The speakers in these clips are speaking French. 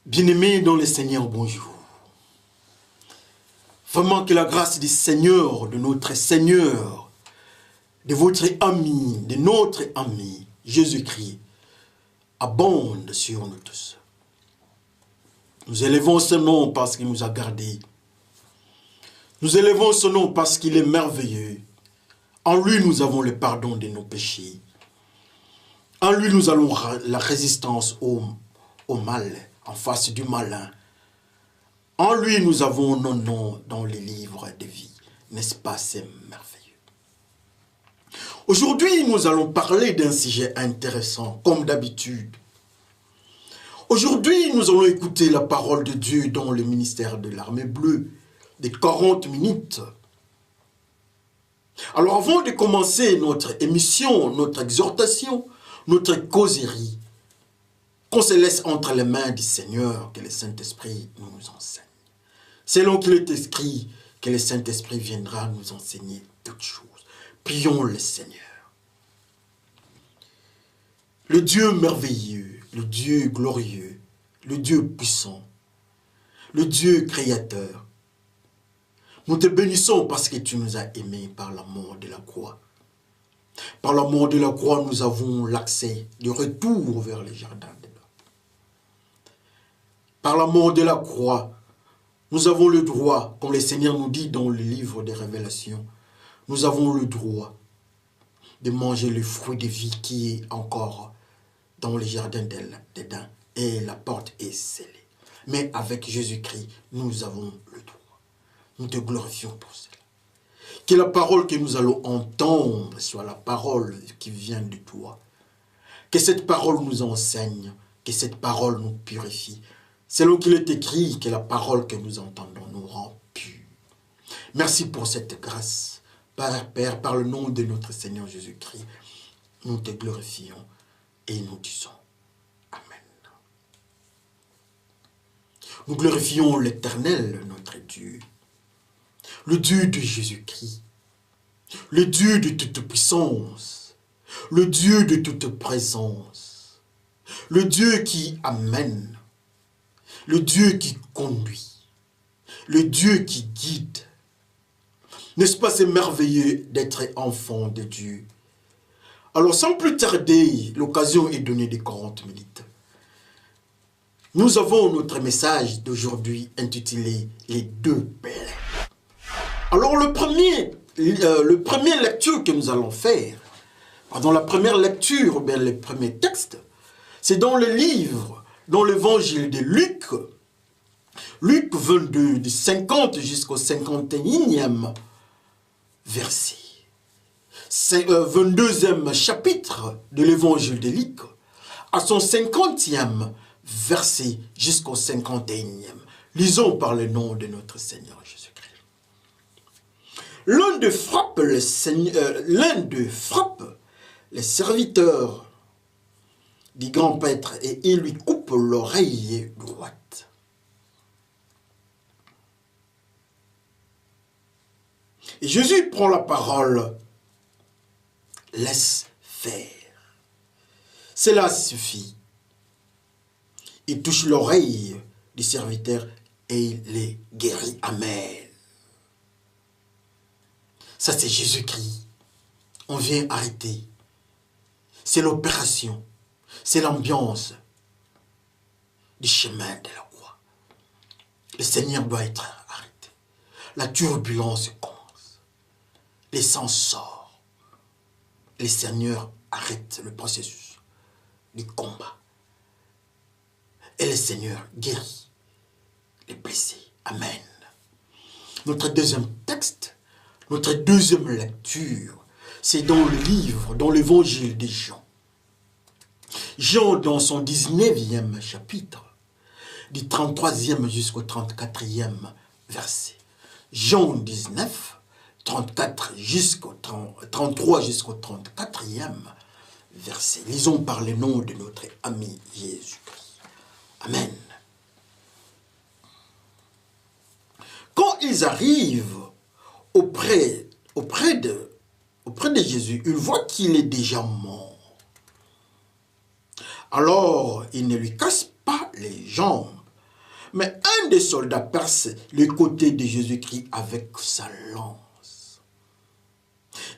Bien-aimés dans le Seigneur, bonjour. Vraiment que la grâce du Seigneur, de notre Seigneur, de votre ami, de notre ami, Jésus-Christ, abonde sur nous tous. Nous élevons ce nom parce qu'il nous a gardés. Nous élevons ce nom parce qu'il est merveilleux. En lui, nous avons le pardon de nos péchés. En lui, nous avons la résistance au mal, en face du malin. En lui, nous avons nos noms dans les livres de vie. N'est-ce pas, c'est merveilleux. Aujourd'hui, nous allons parler d'un sujet intéressant, comme d'habitude. Aujourd'hui, nous allons écouter la parole de Dieu dans le ministère de l'Armée bleue, de 40 minutes. Alors, avant de commencer notre émission, notre exhortation, notre causerie, qu'on se laisse entre les mains du Seigneur, que le Saint-Esprit nous enseigne. Selon qu'il est écrit que le Saint-Esprit viendra nous enseigner toutes choses. Prions le Seigneur. Le Dieu merveilleux, le Dieu glorieux, le Dieu puissant, le Dieu créateur. Nous te bénissons parce que tu nous as aimés par l'amour de la croix. Par l'amour de la croix, nous avons l'accès, le retour vers le jardin de l'homme. Par l'amour de la croix, nous avons le droit, comme le Seigneur nous dit dans le livre des Révélations, nous avons le droit de manger le fruit de vie qui est encore dans le jardin d'Éden et la porte est scellée. Mais avec Jésus-Christ, nous avons le droit. Nous te glorifions pour cela. Que la parole que nous allons entendre soit la parole qui vient de toi. Que cette parole nous enseigne, que cette parole nous purifie. Selon qu'il est écrit que la parole que nous entendons nous rend purs. Merci pour cette grâce. Père, par le nom de notre Seigneur Jésus-Christ, nous te glorifions et nous disons Amen. Nous glorifions l'Éternel, notre Dieu, le Dieu de Jésus-Christ, le Dieu de toute puissance, le Dieu de toute présence, le Dieu qui amène, le Dieu qui conduit, le Dieu qui guide. N'est-ce pas, c'est merveilleux d'être enfant de Dieu? Alors, sans plus tarder, l'occasion est donnée de 40 minutes. Nous avons notre message d'aujourd'hui intitulé « Les deux pèlerins ». Alors, le premier lecture que nous allons faire, dans la première lecture, bien, le premier texte, c'est dans le livre, dans l'évangile de Luc, Luc 22, du 50 jusqu'au 51e verset. C'est 22e chapitre de l'évangile de Luc, à son 50e verset jusqu'au 51e. Lisons par le nom de notre Seigneur Jésus-Christ. L'un d'eux frappe le serviteur du grand prêtre et il lui coupe l'oreille droite. Et Jésus prend la parole. Laisse faire. Cela suffit. Il touche l'oreille du serviteur et il les guérit. Amen. Ça, c'est Jésus-Christ. On vient arrêter. C'est l'opération. C'est l'ambiance du chemin de la croix. Le Seigneur doit être arrêté. La turbulence commence. Les sang sort. Le Seigneur arrête le processus du combat. Et le Seigneur guérit les blessés. Amen. Notre deuxième texte, notre deuxième lecture, c'est dans le livre, dans l'évangile de Jean. Jean, dans son 19e chapitre, du 33e jusqu'au 34e verset. Jean 19, 33 jusqu'au 34e verset. Lisons par le nom de notre ami Jésus-Christ. Amen. Quand ils arrivent auprès de Jésus, ils voient qu'il est déjà mort. Alors, ils ne lui cassent pas les jambes, Mais un des soldats perce le côté de Jésus-Christ avec sa lance.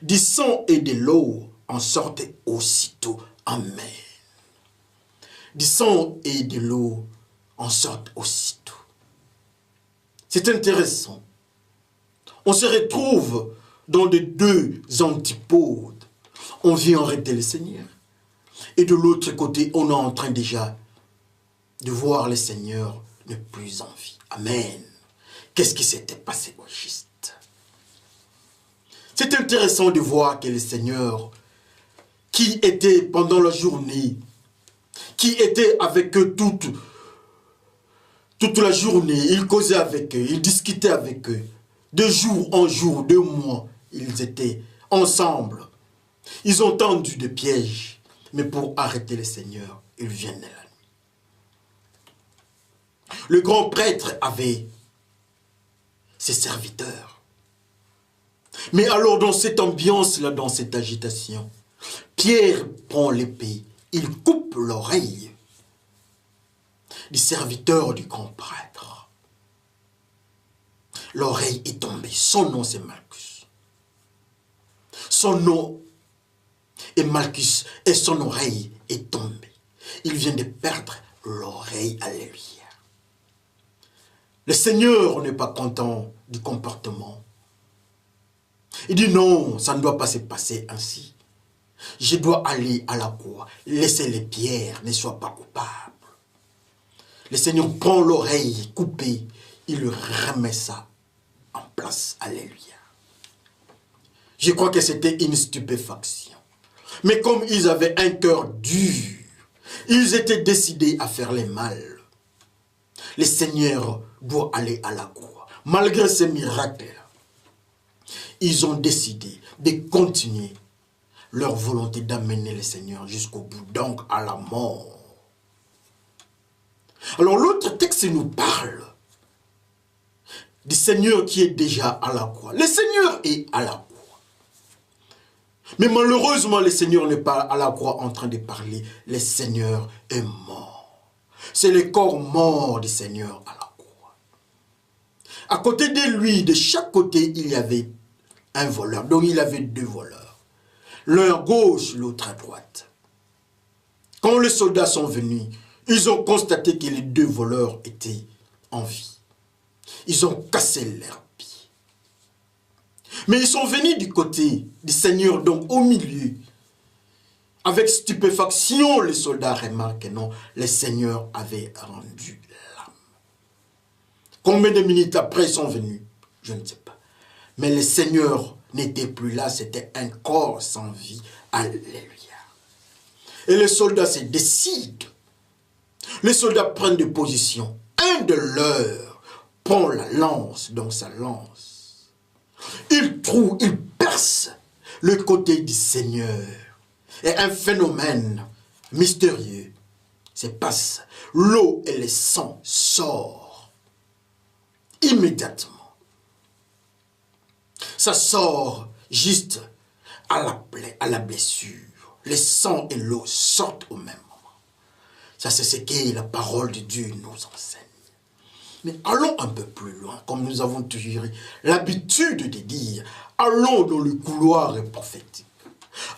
Du sang et de l'eau en sortaient aussitôt. Amen. Du sang et de l'eau en sortent aussitôt. C'est intéressant. On se retrouve dans les deux antipodes. On vient arrêter le Seigneur. Et de l'autre côté, on est en train déjà de voir le Seigneur ne plus en vie. Amen. Qu'est-ce qui s'était passé au juste? C'est intéressant de voir que le Seigneur, qui était pendant la journée, qui était avec eux toute la journée, il causait avec eux, il discutait avec eux. De jour en jour, 2 mois, ils étaient ensemble. Ils ont tendu des pièges, mais pour arrêter le Seigneur, ils viennent de la nuit. Le grand prêtre avait ses serviteurs. Mais alors, dans cette ambiance-là, dans cette agitation, Pierre prend l'épée, il coupe l'oreille du serviteur du grand prêtre. L'oreille est tombée. Son nom, c'est Malchus. Son nom est Malchus et son oreille est tombée. Il vient de perdre l'oreille. Alléluia. Le Seigneur n'est pas content du comportement. Il dit non, ça ne doit pas se passer ainsi. Je dois aller à la croix. Laissez les pierres, ne soient pas coupables. Le Seigneur prend l'oreille coupée, il remet ça en place. Alléluia. Je crois que c'était une stupéfaction. Mais comme ils avaient un cœur dur, ils étaient décidés à faire le mal. Le Seigneur doit aller à la croix. Malgré ces miracles, ils ont décidé de continuer leur volonté d'amener le Seigneur jusqu'au bout, donc à la mort. Alors l'autre texte nous parle du Seigneur qui est déjà à la croix. Le Seigneur est à la croix. Mais malheureusement, le Seigneur n'est pas à la croix en train de parler. Le Seigneur est mort. C'est le corps mort du Seigneur à la croix. À côté de lui, de chaque côté, il y avait un voleur. Donc il avait 2 voleurs. L'un à gauche, l'autre à droite. Quand les soldats sont venus, ils ont constaté que les 2 voleurs étaient en vie. Ils ont cassé leurs pieds. Mais ils sont venus du côté du Seigneur, donc au milieu. Avec stupéfaction, les soldats remarquent que non, le Seigneur avait rendu l'âme. Combien de minutes après ils sont venus? Je ne sais pas. Mais le Seigneur n'était plus là, c'était un corps sans vie. Alléluia. Et les soldats se décident. Les soldats prennent des positions. Un de leurs prend la lance, donc sa lance. Il trouve, il perce le côté du Seigneur. Et un phénomène mystérieux se passe. L'eau et le sang sortent immédiatement. Ça sort juste à la plaie, à la blessure. Le sang et l'eau sortent au même moment. Ça, c'est ce que la parole de Dieu nous enseigne. Mais allons un peu plus loin, comme nous avons toujours l'habitude de dire, allons dans le couloir prophétique.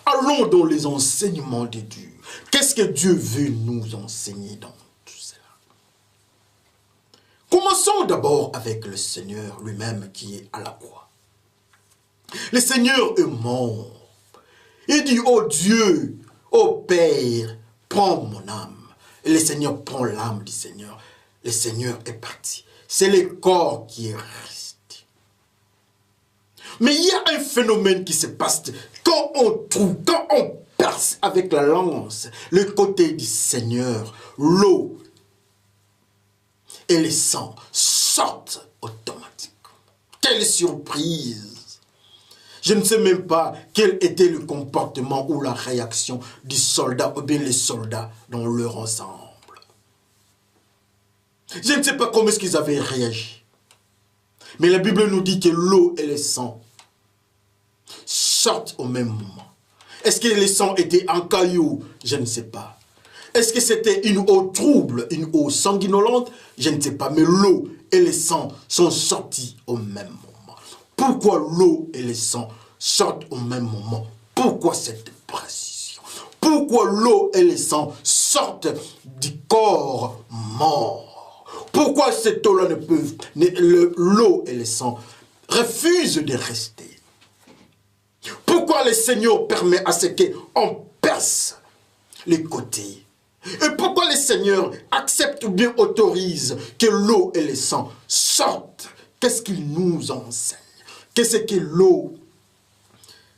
Allons dans les enseignements de Dieu. Qu'est-ce que Dieu veut nous enseigner dans tout cela? Commençons d'abord avec le Seigneur lui-même qui est à la croix. Le Seigneur est mort. Il dit, oh Dieu, oh Père, prends mon âme. Et le Seigneur prend l'âme du Seigneur. Le Seigneur est parti. C'est le corps qui est resté. Mais il y a un phénomène qui se passe. Quand on trouve, quand on perce avec la lance, le côté du Seigneur, l'eau et le sang sortent automatiquement. Quelle surprise! Je ne sais même pas quel était le comportement ou la réaction du soldat ou bien les soldats dans leur ensemble. Je ne sais pas comment est-ce qu'ils avaient réagi. Mais la Bible nous dit que l'eau et le sang sortent au même moment. Est-ce que le sang était en caillou? Je ne sais pas. Est-ce que c'était une eau trouble, une eau sanguinolente? Je ne sais pas, mais l'eau et le sang sont sortis au même moment. Pourquoi l'eau et le sang sortent au même moment? Pourquoi cette précision? Pourquoi l'eau et le sang sortent du corps mort? Pourquoi cette eau-là ne peuvent, l'eau et le sang refusent de rester? Pourquoi le Seigneur permet à ce qu'on perce les côtés? Et pourquoi le Seigneur accepte ou bien autorise que l'eau et le sang sortent? Qu'est-ce qu'il nous enseigne? Qu'est-ce que l'eau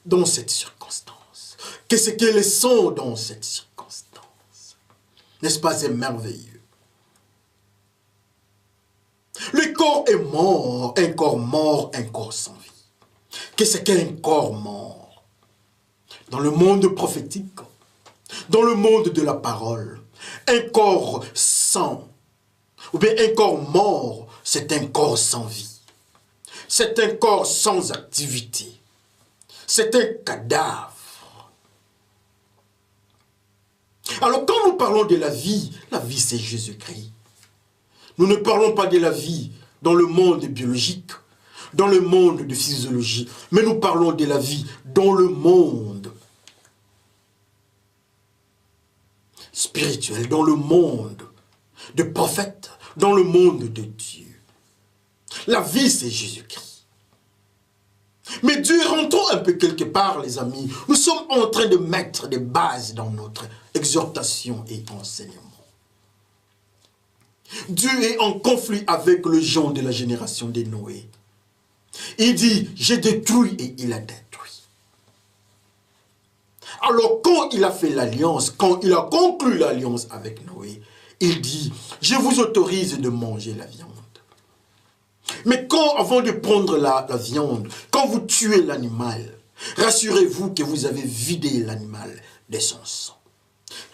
dans cette circonstance? Qu'est-ce que le sang dans cette circonstance? N'est-ce pas, c'est merveilleux? Le corps est mort, un corps sans vie. Qu'est-ce qu'un corps mort? Dans le monde prophétique, dans le monde de la parole, un corps sans, ou bien un corps mort, c'est un corps sans vie. C'est un corps sans activité. C'est un cadavre. Alors quand nous parlons de la vie c'est Jésus-Christ. Nous ne parlons pas de la vie dans le monde biologique, dans le monde de physiologie, mais nous parlons de la vie dans le monde spirituel, dans le monde de prophètes, dans le monde de Dieu. La vie, c'est Jésus-Christ. Mais Dieu, rentrons un peu quelque part, les amis. Nous sommes en train de mettre des bases dans notre exhortation et enseignement. Dieu est en conflit avec le gens de la génération de Noé. Il dit, j'ai détruit et il a détruit. Alors quand il a fait l'alliance, quand il a conclu l'alliance avec Noé, il dit, je vous autorise de manger la viande. Mais quand, avant de prendre la viande, quand vous tuez l'animal, rassurez-vous que vous avez vidé l'animal de son sang.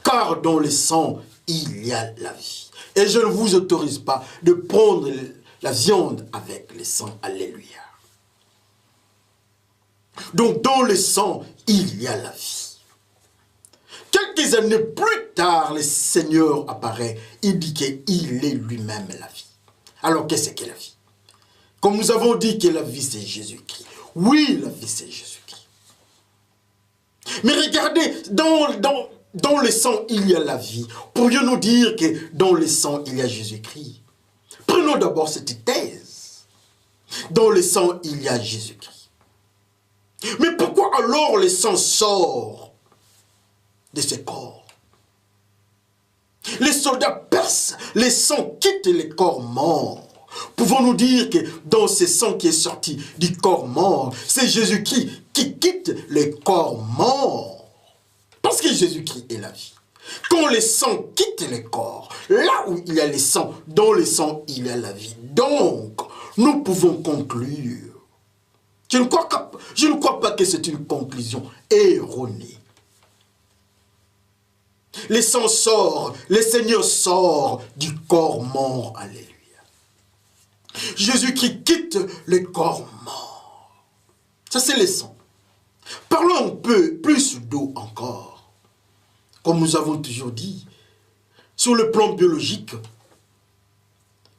Car dans le sang, il y a la vie. Et je ne vous autorise pas de prendre la viande avec le sang. Alléluia. Donc dans le sang, il y a la vie. Quelques années plus tard, le Seigneur apparaît. Il dit qu'il est lui-même la vie. Alors qu'est-ce que la vie? Comme nous avons dit que la vie c'est Jésus-Christ. Oui, la vie c'est Jésus-Christ. Mais regardez, dans le sang il y a la vie. Pourrions-nous dire que dans le sang il y a Jésus-Christ? Prenons d'abord cette thèse. Dans le sang il y a Jésus-Christ. Mais pourquoi alors le sang sort de ce corps? Les soldats percent, le sang quitte les corps morts. Pouvons-nous dire que dans ce sang qui est sorti du corps mort, c'est Jésus-Christ qui quitte le corps mort? Parce que Jésus-Christ est la vie. Quand le sang quitte le corps, là où il y a le sang, dans le sang, il y a la vie. Donc, nous pouvons conclure. Je ne crois pas que c'est une conclusion erronée. Le sang sort, le Seigneur sort du corps mort. Alléluia. Jésus-Christ quitte le corps mort. Ça, c'est le sang. Parlons un peu plus d'eau encore. Comme nous avons toujours dit, sur le plan biologique,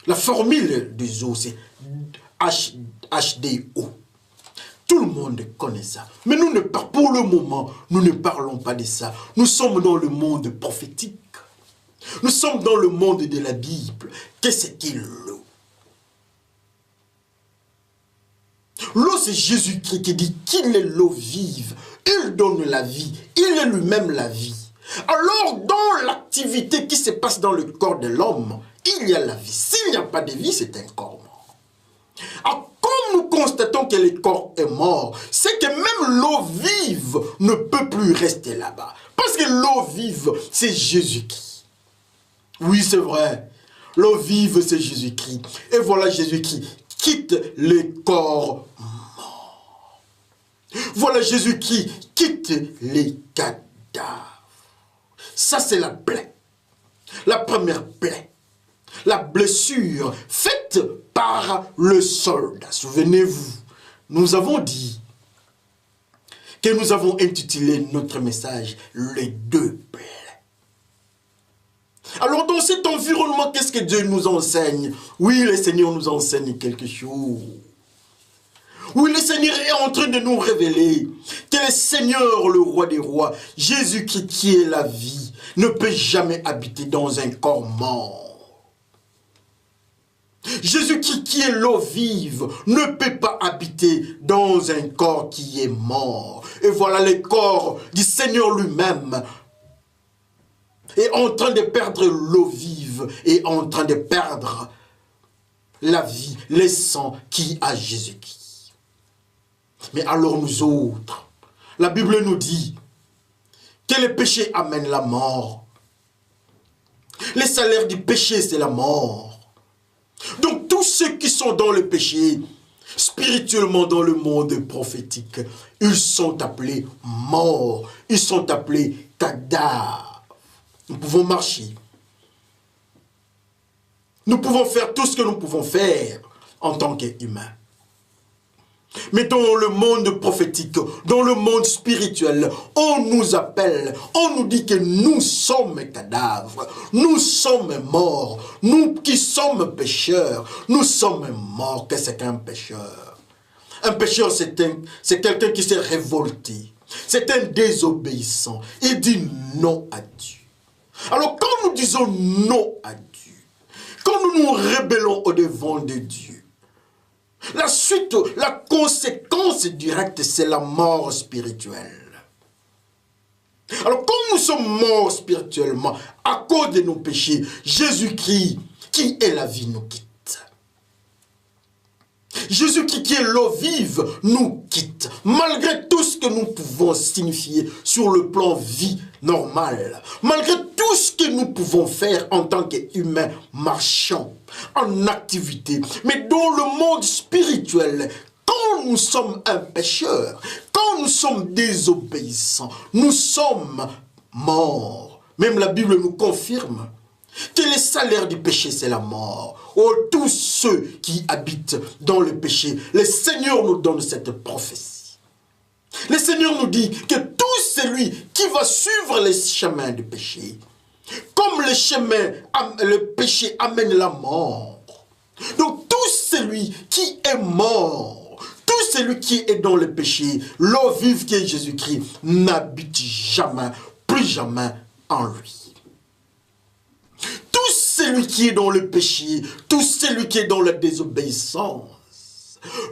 la formule des eaux, c'est H2O. Tout le monde connaît ça. Mais pour le moment, nous ne parlons pas de ça. Nous sommes dans le monde prophétique. Nous sommes dans le monde de la Bible. Qu'est-ce qu'est l'eau? L'eau, c'est Jésus-Christ qui dit qu'il est l'eau vive. Il donne la vie. Il est lui-même la vie. Alors, dans l'activité qui se passe dans le corps de l'homme, il y a la vie. S'il n'y a pas de vie, c'est un corps mort. Alors, comme nous constatons que le corps est mort, c'est que même l'eau vive ne peut plus rester là-bas. Parce que l'eau vive, c'est Jésus-Christ. Oui, c'est vrai. L'eau vive, c'est Jésus-Christ. Et voilà Jésus-Christ quitte le corps mort. Voilà Jésus-Christ quitte les cadavres. Ça, c'est la plaie. La première plaie. La blessure faite par le soldat. Souvenez-vous, nous avons dit que nous avons intitulé notre message « Les deux plaies ». Alors dans cet environnement, qu'est-ce que Dieu nous enseigne? Oui, le Seigneur nous enseigne quelque chose. Oui, le Seigneur est en train de nous révéler que le Seigneur, le roi des rois, Jésus-Christ qui est la vie, ne peut jamais habiter dans un corps mort. Jésus-Christ qui est l'eau vive ne peut pas habiter dans un corps qui est mort. Et voilà le corps du Seigneur lui-même est en train de perdre l'eau vive et en train de perdre la vie, le sang qui a Jésus-Christ. Mais alors nous autres, la Bible nous dit que le péché amène la mort. Le salaire du péché, c'est la mort. Donc tous ceux qui sont dans le péché, spirituellement dans le monde prophétique, ils sont appelés morts, ils sont appelés cadavres. Nous pouvons marcher. Nous pouvons faire tout ce que nous pouvons faire en tant qu'humains. Mais dans le monde prophétique, dans le monde spirituel, on nous appelle, on nous dit que nous sommes cadavres, nous sommes morts, nous qui sommes pécheurs, nous sommes morts. Qu'est-ce qu'un pécheur? Un pécheur, c'est quelqu'un qui s'est révolté, c'est un désobéissant. Il dit non à Dieu. Alors quand nous disons non à Dieu, quand nous nous rébellons au-devant de Dieu, la suite, la conséquence directe, c'est la mort spirituelle. Alors, comme nous sommes morts spirituellement à cause de nos péchés, Jésus-Christ, qui est la vie, nous quitte. Jésus-Christ, qui est l'eau vive, nous quitte. Malgré tout ce que nous pouvons signifier sur le plan vie normale, malgré tout ce que nous pouvons faire en tant qu'humains marchants, en activité, mais dans le monde spirituel, quand nous sommes un pécheur, quand nous sommes désobéissants, nous sommes morts. Même la Bible nous confirme que le salaire du péché, c'est la mort. Oh, tous ceux qui habitent dans le péché, le Seigneur nous donne cette prophétie. Le Seigneur nous dit que tout celui qui va suivre les chemins du péché, comme le péché amène la mort. Donc tout celui qui est mort, tout celui qui est dans le péché, l'eau vive qui est Jésus-Christ, n'habite jamais, plus jamais en lui. Tout celui qui est dans le péché, tout celui qui est dans la désobéissance,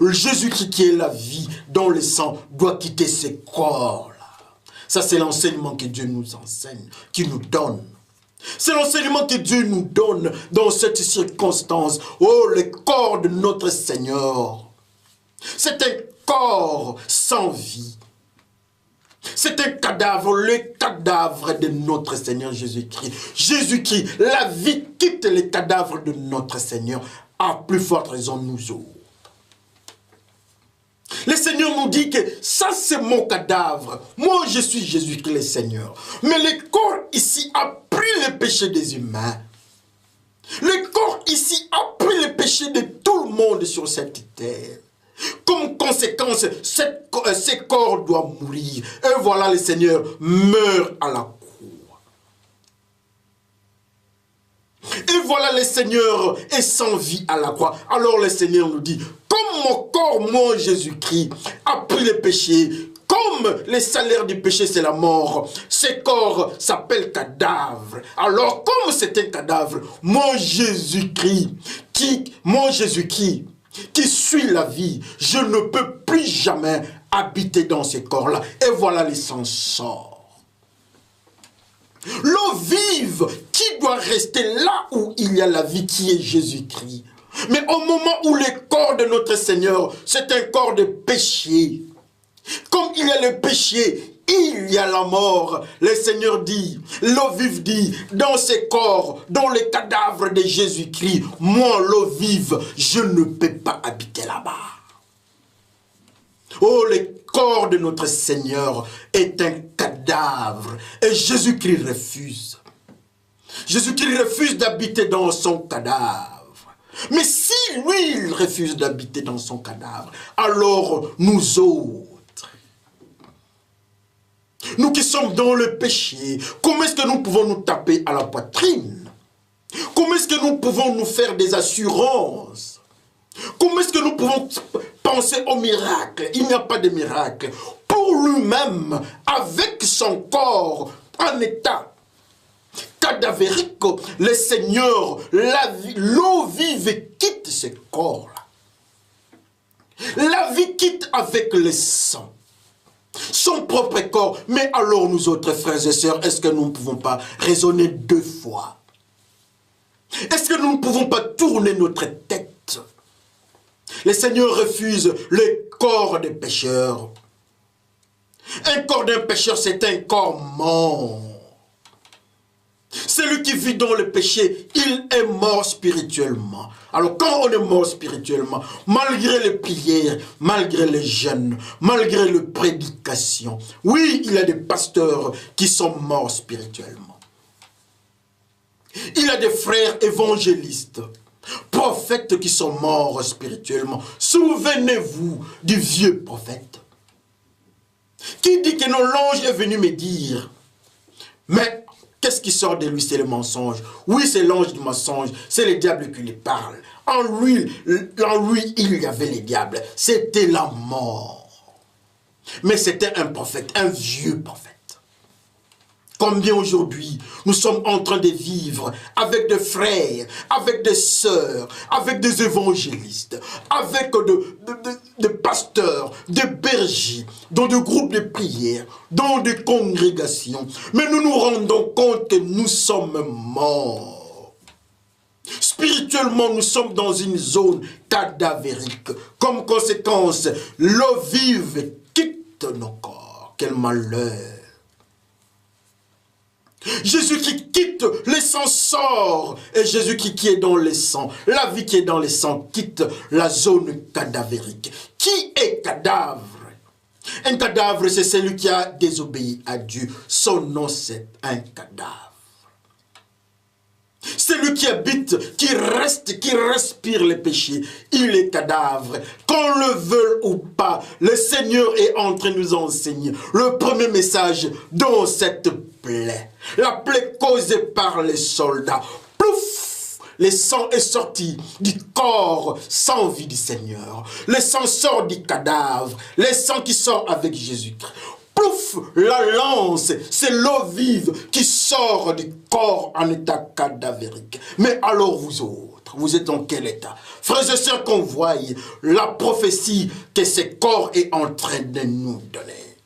Jésus-Christ qui est la vie dans le sang doit quitter ce corps-là. Ça, c'est l'enseignement que Dieu nous enseigne, qui nous donne. C'est l'enseignement que Dieu nous donne dans cette circonstance. Oh, le corps de notre Seigneur. C'est un corps sans vie. C'est un cadavre, le cadavre de notre Seigneur Jésus-Christ. Jésus-Christ, la vie quitte le cadavre de notre Seigneur. À plus forte raison, nous autres. Le Seigneur nous dit que ça c'est mon cadavre. Moi je suis Jésus-Christ le Seigneur. Mais le corps ici a pris le péché des humains. Le corps ici a pris le péché de tout le monde sur cette terre. Comme conséquence, ce corps doit mourir. Et voilà, le Seigneur meurt à la croix. Et voilà, le Seigneur est sans vie à la croix. Alors le Seigneur nous dit, comme mon corps, moi Jésus-Christ, a pris le péché, comme le salaire du péché c'est la mort, ce corps s'appelle cadavre. Alors comme c'est un cadavre, mon Jésus-Christ, qui suit la vie, je ne peux plus jamais habiter dans ce corps-là. Et voilà le sang sort. L'eau vive qui doit rester là où il y a la vie qui est Jésus-Christ. Mais au moment où le corps de notre Seigneur, c'est un corps de péché. Comme il y a le péché, il y a la mort. Le Seigneur dit, l'eau vive dit, dans ces corps, dans les cadavres de Jésus-Christ, moi, l'eau vive, je ne peux pas habiter là-bas. Oh, le corps de notre Seigneur est un cadavre. Et Jésus-Christ refuse. Jésus-Christ refuse d'habiter dans son cadavre. Mais si lui, il refuse d'habiter dans son cadavre, alors nous autres, nous qui sommes dans le péché, comment est-ce que nous pouvons nous taper à la poitrine est-ce que nous pouvons nous faire des assurances? Comment est-ce que nous pouvons penser au miracle? Il n'y a pas de miracle. Pour lui-même, avec son corps en état cadavérique, le Seigneur, l'eau vive quitte ce corps-là. La vie quitte avec le sang. Son propre corps. Mais alors nous autres frères et sœurs, est-ce que nous ne pouvons pas raisonner deux fois? Est-ce que nous ne pouvons pas tourner notre tête? Le Seigneur refuse le corps des pécheurs. Un corps d'un pécheur, c'est un corps mort. Celui qui vit dans le péché, il est mort spirituellement. Alors quand on est mort spirituellement, malgré les prières, malgré les jeûnes, malgré les prédications, oui, il y a des pasteurs qui sont morts spirituellement. Il y a des frères évangélistes, prophètes qui sont morts spirituellement. Souvenez-vous du vieux prophète qui dit que non, l'ange est venu me dire, mais qu'est-ce qui sort de lui? C'est le mensonge. Oui, c'est l'ange du mensonge. C'est le diable qui lui parle. En lui, il y avait le diable. C'était la mort. Mais c'était un prophète, un vieux prophète. Combien aujourd'hui, nous sommes en train de vivre avec des frères, avec des sœurs, avec des évangélistes, avec des pasteurs, des bergers, dans des groupes de prière, dans des congrégations. Mais nous nous rendons compte que nous sommes morts. Spirituellement, nous sommes dans une zone cadavérique. Comme conséquence, l'eau vive quitte nos corps. Quel malheur! Jésus qui quitte, le sang sort. Et Jésus qui est dans le sang, la vie qui est dans le sang, quitte la zone cadavérique. Qui est cadavre? Un cadavre, c'est celui qui a désobéi à Dieu. Son nom, c'est un cadavre. Celui qui habite, qui reste, qui respire les péchés, il est cadavre. Qu'on le veuille ou pas, le Seigneur est en train de nous enseigner le premier message dans cette plaie. La plaie causée par les soldats. Plouf! Le sang est sorti du corps sans vie du Seigneur. Le sang sort du cadavre. Le sang qui sort avec Jésus-Christ. Plouf, la lance, c'est l'eau vive qui sort du corps en état cadavérique. Mais alors vous autres, vous êtes en quel état? Frères et sœurs, qu'on voie la prophétie que ce corps est en train de nous donner.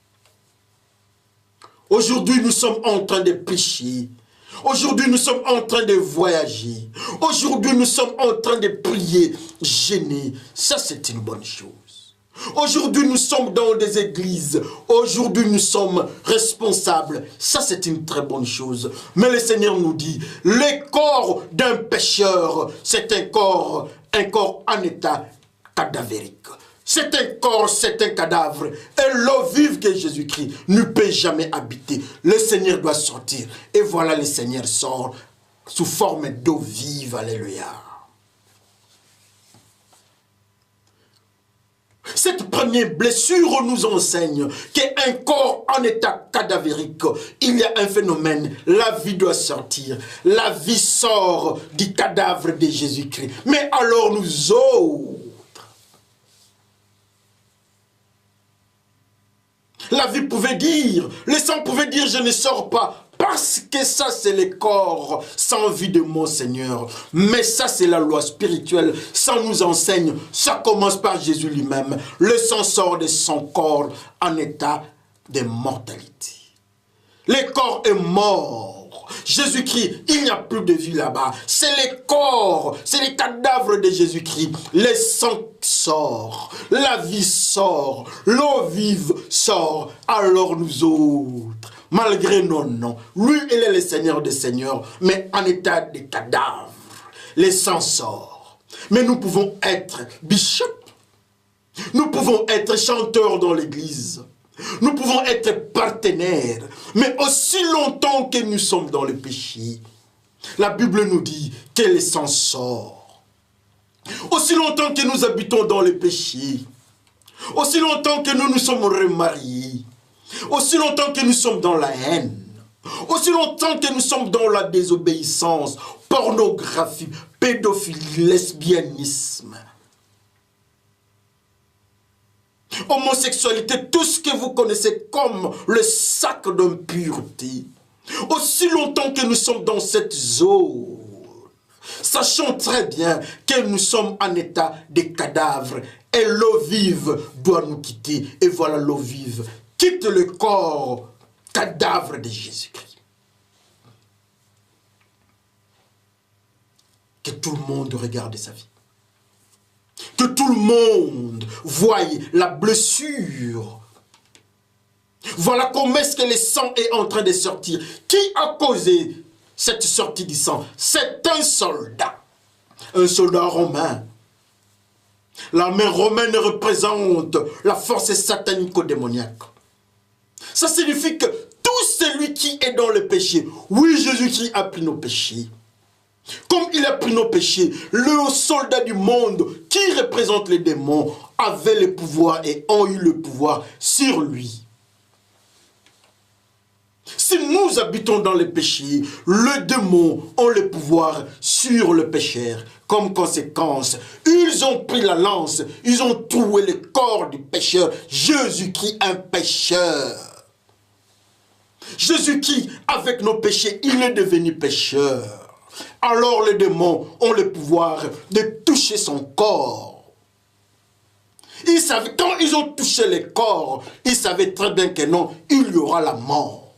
Aujourd'hui, nous sommes en train de pécher. Aujourd'hui, nous sommes en train de voyager. Aujourd'hui, nous sommes en train de prier, gêner. Ça, c'est une bonne chose. Aujourd'hui, nous sommes dans des églises. Aujourd'hui, nous sommes responsables. Ça, c'est une très bonne chose. Mais le Seigneur nous dit, le corps d'un pécheur, c'est un corps en état cadavérique. C'est un corps, c'est un cadavre. Et l'eau vive que Jésus-Christ ne peut jamais habiter. Le Seigneur doit sortir. Et voilà, le Seigneur sort sous forme d'eau vive. Alléluia. Cette première blessure nous enseigne qu'un corps en état cadavérique, il y a un phénomène, la vie doit sortir. La vie sort du cadavre de Jésus-Christ. Mais alors nous autres, la vie pouvait dire, le sang pouvait dire je ne sors pas. Parce que ça c'est le corps sans vie de mon Seigneur. Mais ça c'est la loi spirituelle. Ça nous enseigne. Ça commence par Jésus lui-même. Le sang sort de son corps en état de mortalité. Le corps est mort. Jésus-Christ, il n'y a plus de vie là-bas. C'est le corps, c'est les cadavres de Jésus-Christ. Le sang sort, la vie sort, l'eau vive sort. Alors nous autres, malgré nos noms, lui, il est le Seigneur des Seigneurs, mais en état de cadavre. Le sang sort. Mais nous pouvons être bishops. Nous pouvons être chanteurs dans l'église. Nous pouvons être partenaires. Mais aussi longtemps que nous sommes dans le péché, la Bible nous dit que le sang sort. Aussi longtemps que nous habitons dans le péché, aussi longtemps que nous nous sommes remariés, aussi longtemps que nous sommes dans la haine, Aussi longtemps que nous sommes dans la désobéissance, pornographie, pédophilie, lesbianisme, homosexualité, tout ce que vous connaissez comme le sac d'impureté. Aussi longtemps que nous sommes dans cette zone, sachons très bien que nous sommes en état de cadavre et l'eau vive doit nous quitter. Et voilà, l'eau vive quitte le corps cadavre de Jésus-Christ. Que tout le monde regarde sa vie. Que tout le monde voie la blessure. Voilà comment est-ce que le sang est en train de sortir. Qui a causé cette sortie du sang? C'est un soldat romain. L'armée romaine représente la force satanico-démoniaque. Ça signifie que tout celui qui est dans le péché, oui, Jésus-Christ a pris nos péchés. Comme il a pris nos péchés, le soldat du monde qui représente les démons avait le pouvoir et ont eu le pouvoir sur lui. Si nous habitons dans le péché, le démon a le pouvoir sur le pécheur. Comme conséquence, ils ont pris la lance, ils ont troué le corps du pécheur, Jésus-Christ, un pécheur. Jésus-Christ, avec nos péchés, il est devenu pécheur. Alors les démons ont le pouvoir de toucher son corps. Ils savaient, quand ils ont touché le corps, ils savaient très bien que non, il y aura la mort.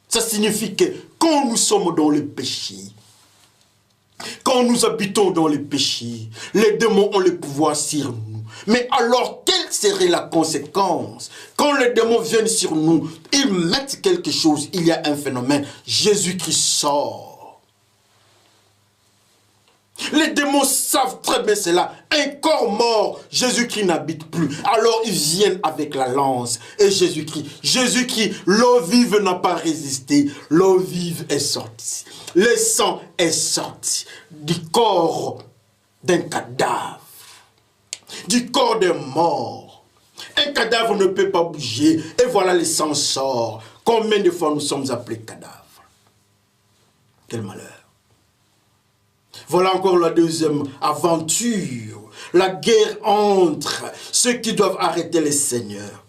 Ça signifie que quand nous sommes dans le péché, quand nous habitons dans le péché, les démons ont le pouvoir sur nous. Mais alors, quelle serait la conséquence? Quand les démons viennent sur nous, ils mettent quelque chose, il y a un phénomène. Jésus-Christ sort. Les démons savent très bien cela. Un corps mort, Jésus-Christ n'habite plus. Alors ils viennent avec la lance. Et Jésus-Christ, l'eau vive n'a pas résisté. L'eau vive est sortie. Le sang est sorti du corps d'un cadavre. Du corps d'un mort. Un cadavre ne peut pas bouger. Et voilà, le sang sort. Combien de fois nous sommes appelés cadavres? Quel malheur. Voilà encore la deuxième aventure. La guerre entre ceux qui doivent arrêter les seigneurs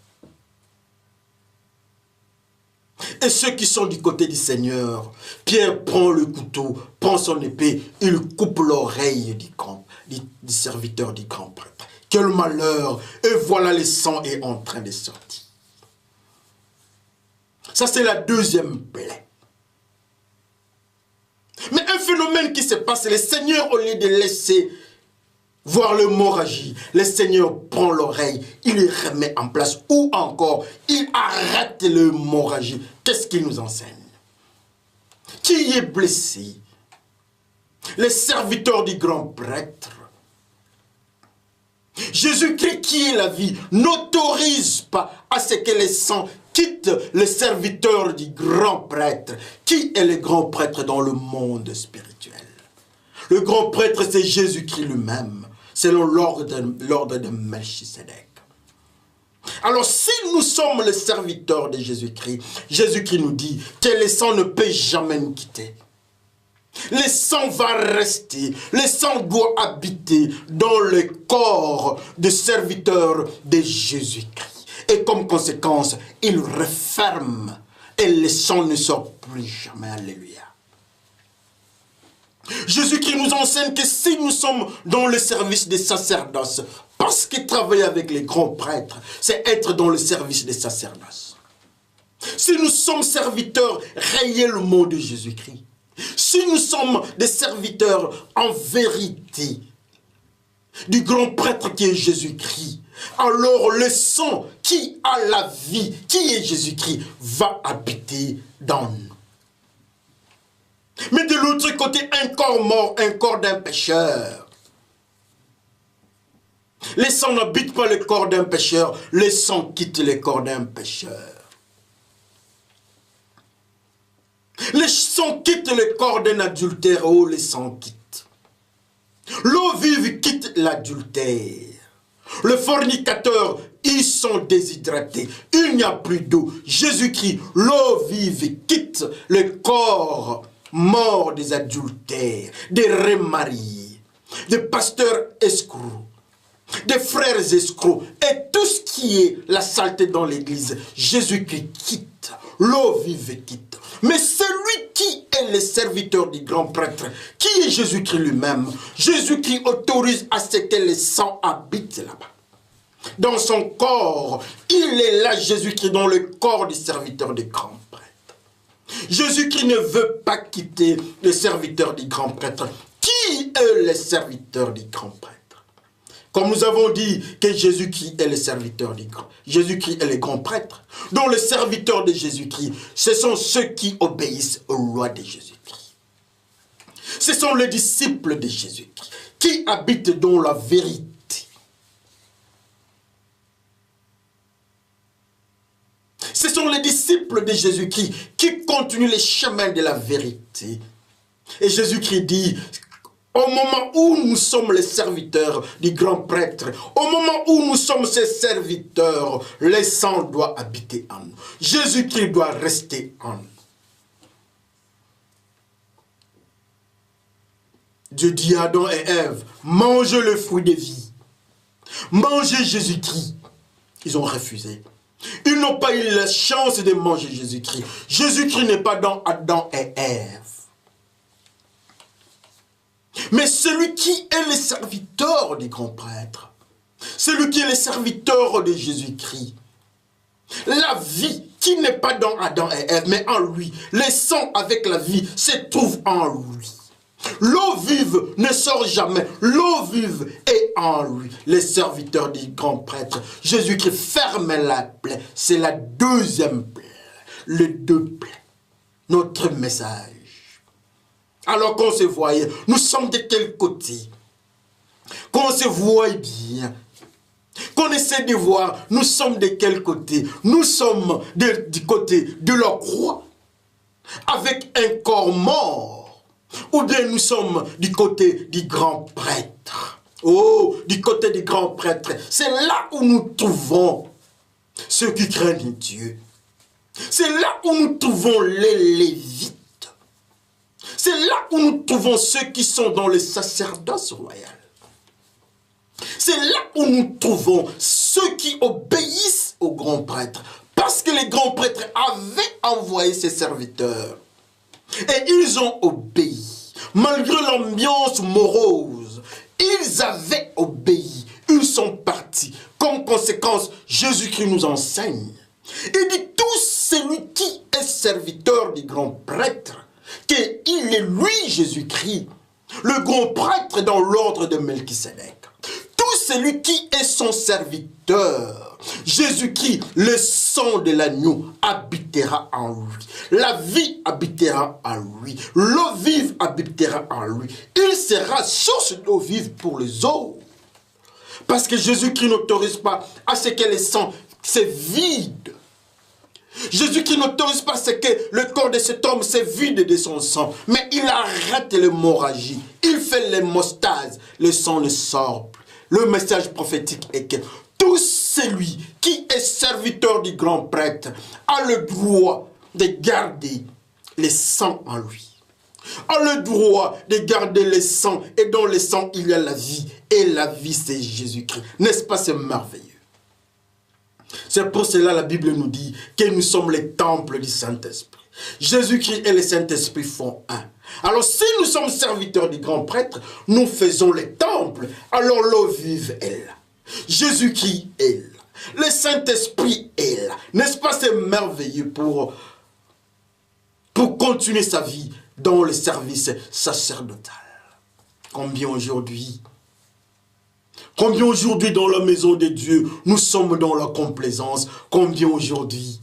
et ceux qui sont du côté du Seigneur. Pierre prend le couteau, prend son épée, il coupe l'oreille du serviteur du grand prêtre. Quel malheur! Et voilà, le sang est en train de sortir. Ça, c'est la deuxième plaie. Mais un phénomène qui se passe, le Seigneur, au lieu de laisser voir le mort agir, le Seigneur prend l'oreille, il le remet en place, ou encore, il arrête l'hémorragie. Qu'est-ce qu'il nous enseigne? Qui est blessé? Les serviteurs du grand prêtre. Jésus-Christ, qui est la vie, n'autorise pas à ce que le sang quitte le serviteur du grand prêtre. Qui est le grand prêtre dans le monde spirituel? Le grand prêtre, c'est Jésus-Christ lui-même, selon l'ordre de Melchisedec. Alors, si nous sommes les serviteurs de Jésus-Christ, Jésus-Christ nous dit que le sang ne peut jamais nous quitter. Le sang va rester, le sang doit habiter dans le corps de serviteurs de Jésus-Christ. Et comme conséquence, il referme et le sang ne sort plus jamais. Alléluia. Jésus-Christ nous enseigne que si nous sommes dans le service des sacerdoces, parce qu'il travaille avec les grands prêtres, c'est être dans le service des sacerdoces. Si nous sommes serviteurs réellement de Jésus-Christ, si nous sommes des serviteurs en vérité du grand prêtre qui est Jésus-Christ, alors le sang qui a la vie, qui est Jésus-Christ, va habiter dans nous. Mais de l'autre côté, un corps mort, un corps d'un pécheur. Le sang n'habite pas le corps d'un pécheur, le sang quitte le corps d'un pécheur. Le sang quitte le corps d'un adultère, oh, le sang quitte. L'eau vive quitte l'adultère. Le fornicateur ils sont déshydratés. Il n'y a plus d'eau. Jésus-Christ, l'eau vive, quitte le corps mort des adultères, des remariés, des pasteurs escrocs, des frères escrocs et tout ce qui est la saleté dans l'église. Jésus-Christ quitte. L'eau vive quitte. Mais celui qui est le serviteur du grand prêtre, qui est Jésus-Christ lui-même, Jésus-Christ autorise à ce que le sang habite là-bas. Dans son corps, il est là, Jésus-Christ, dans le corps du serviteur du grand prêtre. Jésus-Christ ne veut pas quitter le serviteur du grand prêtre. Qui est le serviteur du grand prêtre? Comme nous avons dit que Jésus-Christ est le serviteur du grand. Jésus-Christ est le grand prêtre. Donc le serviteur de Jésus-Christ, ce sont ceux qui obéissent aux lois de Jésus-Christ. Ce sont les disciples de Jésus-Christ qui habitent dans la vérité. Ce sont les disciples de Jésus-Christ qui continuent les chemins de la vérité. Et Jésus-Christ dit, au moment où nous sommes les serviteurs du grand prêtre, au moment où nous sommes ses serviteurs, le sang doit habiter en nous. Jésus-Christ doit rester en nous. Dieu dit à Adam et Ève, mangez le fruit de vie. Mangez Jésus-Christ. Ils ont refusé. Ils n'ont pas eu la chance de manger Jésus-Christ. Jésus-Christ n'est pas dans Adam et Ève. Mais celui qui est le serviteur du grand prêtre, celui qui est le serviteur de Jésus-Christ, la vie qui n'est pas dans Adam et Ève, mais en lui, le sang avec la vie se trouve en lui. L'eau vive ne sort jamais. L'eau vive est en lui. Les serviteurs du grand prêtre. Jésus-Christ ferme la plaie. C'est la deuxième plaie. Les deux plaies. Notre message. Alors qu'on se voyait, nous sommes de quel côté? Qu'on se voit bien. Qu'on essaie de voir, nous sommes de quel côté? Nous sommes du côté de la croix. Avec un corps mort. Ou bien nous sommes du côté du grand prêtre. Oh, du côté du grand prêtre. C'est là où nous trouvons ceux qui craignent Dieu. C'est là où nous trouvons les Lévites. C'est là où nous trouvons ceux qui sont dans le sacerdoce royal. C'est là où nous trouvons ceux qui obéissent au grand prêtre. Parce que les grands prêtres avaient envoyé ses serviteurs. Et ils ont obéi. Malgré l'ambiance morose, ils avaient obéi. Ils sont partis. Comme conséquence, Jésus-Christ nous enseigne. Il dit tout celui qui est serviteur du grand prêtre, qu'il est lui, Jésus-Christ, le grand prêtre dans l'ordre de Melchisédek. Tout celui qui est son serviteur, Jésus-Christ, le sang de l'agneau habitera en lui. La vie habitera en lui. L'eau vive habitera en lui. Il sera source d'eau vive pour les autres. Parce que Jésus-Christ n'autorise pas à ce que le sang se vide. Jésus-Christ n'autorise pas à ce que le corps de cet homme se vide de son sang. Mais il arrête l'hémorragie. Il fait l'hémostase. Le sang ne sort plus. Le message prophétique est que tout celui qui est serviteur du grand prêtre a le droit de garder le sang en lui. A le droit de garder le sang. Et dans le sang, il y a la vie. Et la vie, c'est Jésus-Christ. N'est-ce pas, c'est merveilleux? C'est pour cela la Bible nous dit que nous sommes les temples du Saint-Esprit. Jésus-Christ et le Saint-Esprit font un. Alors si nous sommes serviteurs du grand prêtre, nous faisons les temples. Alors l'eau vive est là. Jésus-Christ est là. Le Saint-Esprit est là. N'est-ce pas, c'est merveilleux pour continuer sa vie dans le service sacerdotal. Combien aujourd'hui dans la maison de Dieu, nous sommes dans la complaisance. Combien aujourd'hui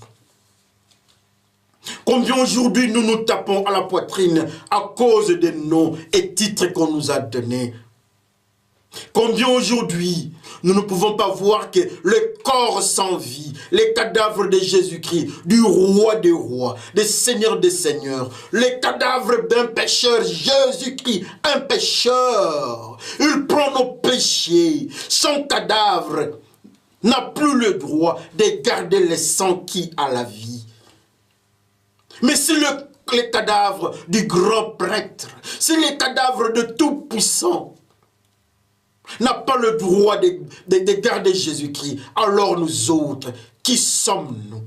nous nous tapons à la poitrine à cause des noms et titres qu'on nous a donnés. Combien aujourd'hui nous ne pouvons pas voir que le corps sans vie, les cadavres de Jésus-Christ, du roi des rois, des seigneurs des seigneurs, les cadavres d'un pécheur, Jésus-Christ, un pécheur, il prend nos péchés, son cadavre n'a plus le droit de garder le sang qui a la vie. Mais si les cadavres du grand prêtre, si les cadavres de Tout-Puissant n'a pas le droit de garder Jésus-Christ, alors nous autres, qui sommes-nous?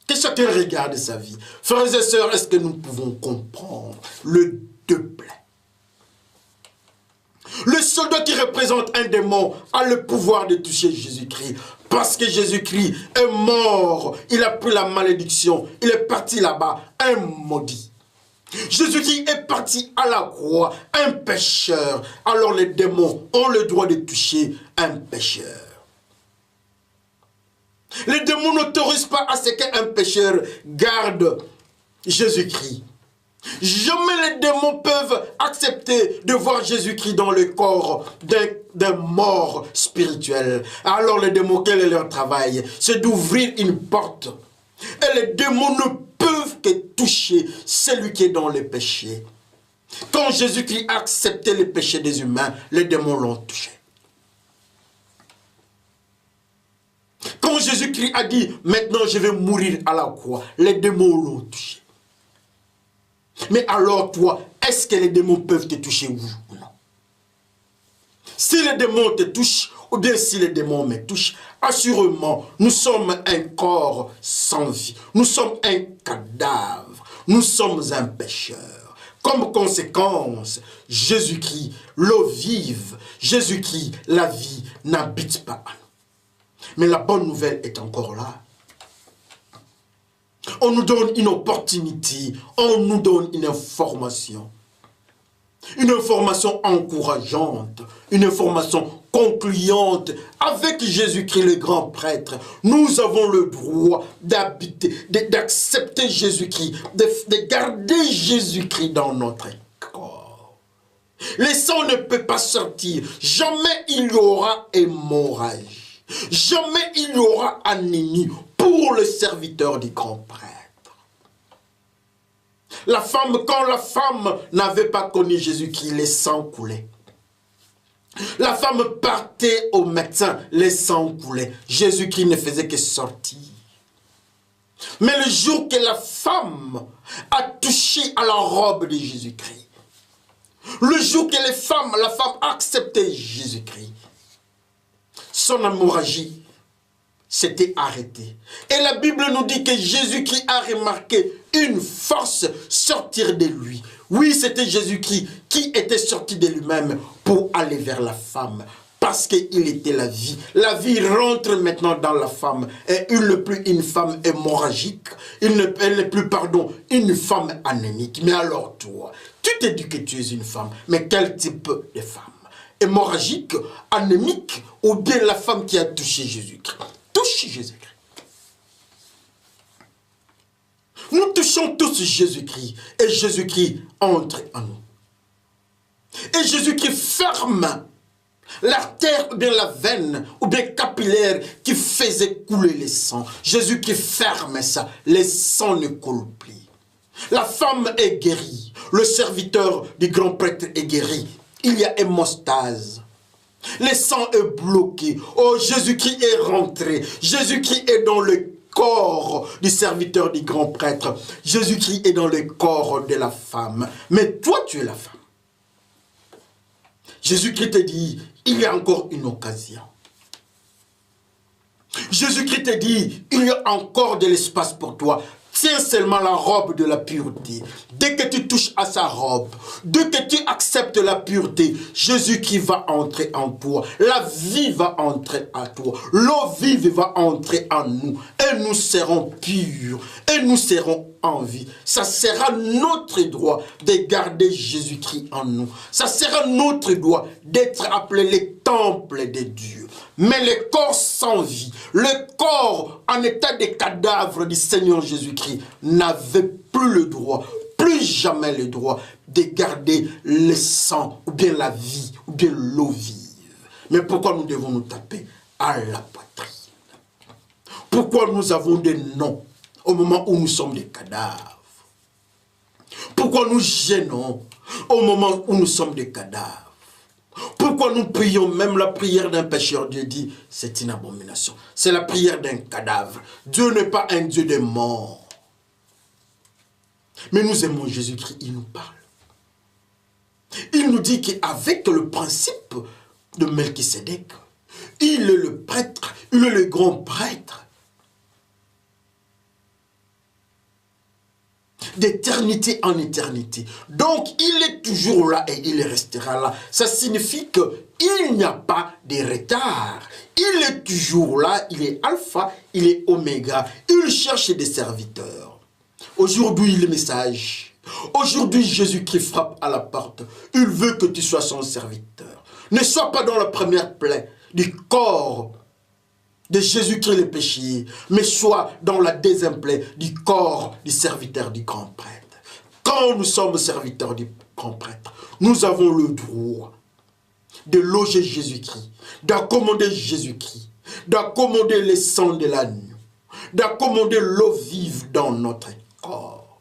Que chacun regarde sa vie. Frères et sœurs, est-ce que nous pouvons comprendre le double? Le soldat qui représente un démon a le pouvoir de toucher Jésus-Christ. Parce que Jésus-Christ est mort, il a pris la malédiction, il est parti là-bas, un maudit. Jésus-Christ est parti à la croix, un pécheur. Alors les démons ont le droit de toucher un pécheur. Les démons n'autorisent pas à ce qu'un pécheur garde Jésus-Christ. Jamais les démons peuvent accepter de voir Jésus-Christ dans le corps d'un mort spirituel. Alors les démons, quel est leur travail? C'est d'ouvrir une porte. Et les démons ne peuvent que toucher celui qui est dans le péché. Quand Jésus-Christ a accepté le péché des humains, les démons l'ont touché. Quand Jésus-Christ a dit, maintenant je vais mourir à la croix, les démons l'ont touché. Mais alors toi, est-ce que les démons peuvent te toucher ou non? Si les démons te touchent, ou bien si les démons me touchent, assurément, nous sommes un corps sans vie. Nous sommes un cadavre. Nous sommes un pécheur. Comme conséquence, Jésus-Christ, l'eau vive, Jésus-Christ, la vie, n'habite pas à nous. Mais la bonne nouvelle est encore là. On nous donne une opportunité, on nous donne une information encourageante, une information concluante. Avec Jésus-Christ, le grand prêtre, nous avons le droit d'habiter, d'accepter Jésus-Christ, de garder Jésus-Christ dans notre corps. Le sang ne peut pas sortir, jamais il y aura hémorragie, jamais il y aura anémie pour le serviteur du grand prêtre. La femme, quand la femme n'avait pas connu Jésus-Christ, le sang coulait. La femme partait au médecin, le sang coulait. Jésus-Christ ne faisait que sortir. Mais le jour que la femme a touché à la robe de Jésus-Christ, le jour que la femme a accepté Jésus-Christ, son hémorragie s'était arrêtée. Et la Bible nous dit que Jésus-Christ a remarqué une force sortir de lui. Oui, c'était Jésus-Christ qui était sorti de lui-même pour aller vers la femme. Parce qu'il était la vie. La vie rentre maintenant dans la femme. Et il n'est plus une femme hémorragique. Elle n'est plus, une femme anémique. Mais alors toi, tu te dis que tu es une femme. Mais quel type de femme? Hémorragique, anémique, ou bien la femme qui a touché Jésus-Christ? Touche Jésus-Christ. Nous touchons tous Jésus-Christ. Et Jésus-Christ entre en nous. Et Jésus-Christ ferme l'artère ou bien la veine ou bien capillaire qui faisait couler le sang. Jésus-Christ ferme ça. Le sang ne coule plus. La femme est guérie. Le serviteur du grand prêtre est guéri. Il y a hémostase. Le sang est bloqué. Oh, Jésus-Christ est rentré. Jésus-Christ est dans le corps du serviteur du grand prêtre. Jésus-Christ est dans le corps de la femme. Mais toi, tu es la femme. Jésus-Christ te dit, il y a encore une occasion. Jésus-Christ te dit, il y a encore de l'espace pour toi. Tiens seulement la robe de la pureté. Dès que tu touches à sa robe, dès que tu acceptes la pureté, Jésus-Christ va entrer en toi. La vie va entrer en toi. L'eau vive va entrer en nous. Et nous serons purs. Et nous serons en vie. Ça sera notre droit de garder Jésus-Christ en nous. Ça sera notre droit d'être appelé les temples de Dieu. Mais le corps sans vie, le corps en état de cadavre du Seigneur Jésus-Christ n'avait plus le droit, plus jamais le droit de garder le sang, ou bien la vie, ou bien l'eau vive. Mais pourquoi nous devons nous taper à la poitrine? Pourquoi nous avons des noms au moment où nous sommes des cadavres? Pourquoi nous gênons au moment où nous sommes des cadavres? Pourquoi nous prions même la prière d'un pécheur? Dieu dit, c'est une abomination. C'est la prière d'un cadavre. Dieu n'est pas un Dieu des morts. Mais nous aimons Jésus-Christ, il nous parle. Il nous dit qu'avec le principe de Melchisédek, il est le prêtre, il est le grand prêtre. D'éternité en éternité. Donc, il est toujours là et il restera là. Ça signifie qu'il n'y a pas de retard. Il est toujours là, il est alpha, il est oméga. Il cherche des serviteurs. Aujourd'hui, le message. Aujourd'hui, Jésus-Christ frappe à la porte. Il veut que tu sois son serviteur. Ne sois pas dans la première plaie du corps de Jésus-Christ le péché, mais sois dans la deuxième plaie du corps du serviteur du grand prêtre. Quand nous sommes serviteurs du grand prêtre, nous avons le droit de loger Jésus-Christ, d'accommoder Jésus-Christ, d'accommoder le sang de l'agneau, d'accommoder l'eau vive dans notre corps.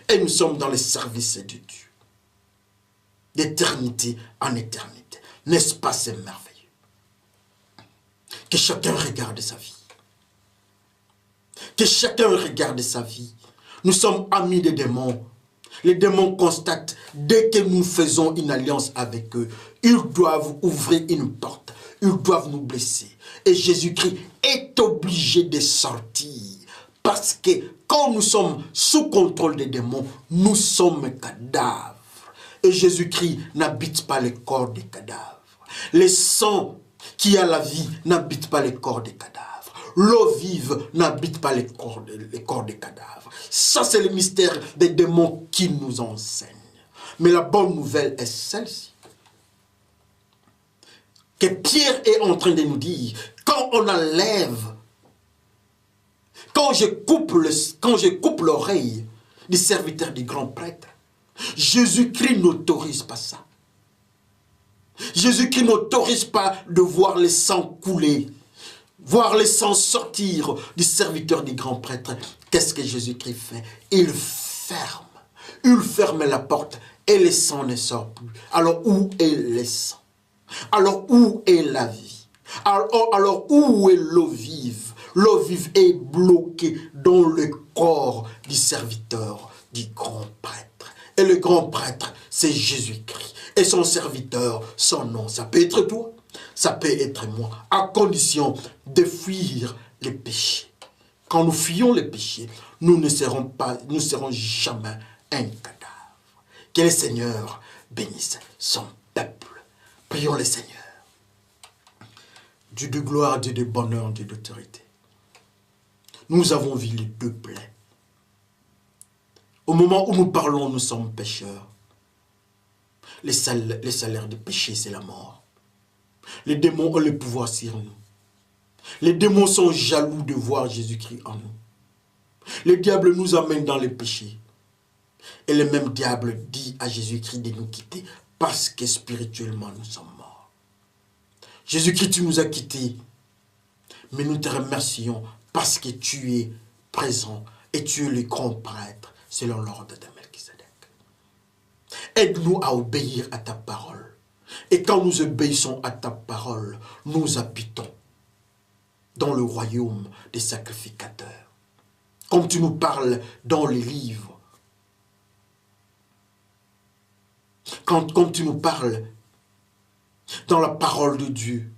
Et nous sommes dans le service de Dieu, d'éternité en éternité. N'est-ce pas, c'est merveilleux? Que chacun regarde sa vie. Que chacun regarde sa vie. Nous sommes amis des démons. Les démons constatent, dès que nous faisons une alliance avec eux, ils doivent ouvrir une porte. Ils doivent nous blesser. Et Jésus-Christ est obligé de sortir. Parce que quand nous sommes sous contrôle des démons, nous sommes cadavres. Et Jésus-Christ n'habite pas le corps des cadavres. Les sangs qui a la vie n'habite pas les corps des cadavres. L'eau vive n'habite pas les corps des cadavres. Ça, c'est le mystère des démons qui nous enseignent. Mais la bonne nouvelle est celle-ci. Que Pierre est en train de nous dire, quand on enlève, quand je coupe l'oreille du serviteur du grand prêtre, Jésus-Christ n'autorise pas ça. Jésus-Christ n'autorise pas de voir le sang couler, voir le sang sortir du serviteur du grand prêtre. Qu'est-ce que Jésus-Christ fait? Il ferme la porte et le sang ne sort plus. Alors où est le sang? Alors où est la vie? Alors où est l'eau vive? L'eau vive est bloquée dans le corps du serviteur du grand prêtre. Et le grand prêtre, c'est Jésus-Christ. Et son serviteur, son nom, ça peut être toi, ça peut être moi, à condition de fuir les péchés. Quand nous fuyons les péchés, nous ne serons jamais un cadavre. Que le Seigneur bénisse son peuple. Prions le Seigneur. Dieu de gloire, Dieu de bonheur, Dieu d'autorité. Nous avons vu les deux plaies. Au moment où nous parlons, nous sommes pécheurs. Les salaires du péché, c'est la mort. Les démons ont le pouvoir sur nous. Les démons sont jaloux de voir Jésus-Christ en nous. Le diable nous amène dans le péché. Et le même diable dit à Jésus-Christ de nous quitter parce que spirituellement nous sommes morts. Jésus-Christ, tu nous as quittés. Mais nous te remercions parce que tu es présent et tu es le grand prêtre selon l'ordre de Melchisédek. Aide-nous à obéir à ta parole. Et quand nous obéissons à ta parole, nous habitons dans le royaume des sacrificateurs. Comme tu nous parles dans les livres. Comme tu nous parles dans la parole de Dieu.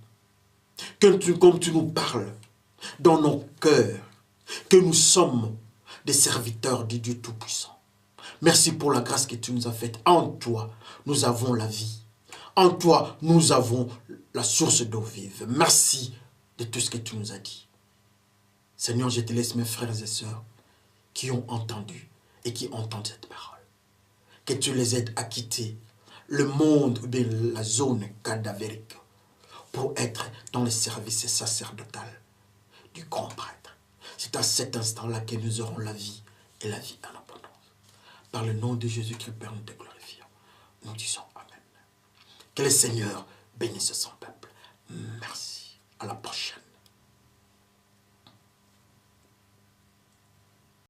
Comme tu nous parles dans nos cœurs. Que nous sommes des serviteurs du Dieu Tout-Puissant. Merci pour la grâce que tu nous as faite. En toi, nous avons la vie. En toi, nous avons la source d'eau vive. Merci de tout ce que tu nous as dit. Seigneur, je te laisse mes frères et sœurs qui ont entendu et qui entendent cette parole. Que tu les aides à quitter le monde de la zone cadavérique pour être dans le service sacerdotal du grand prêtre. C'est à cet instant-là que nous aurons la vie et la vie en abondance. Par le nom de Jésus-Christ, Père, nous te glorifions. Nous disons Amen. Que le Seigneur bénisse son peuple. Merci. À la prochaine.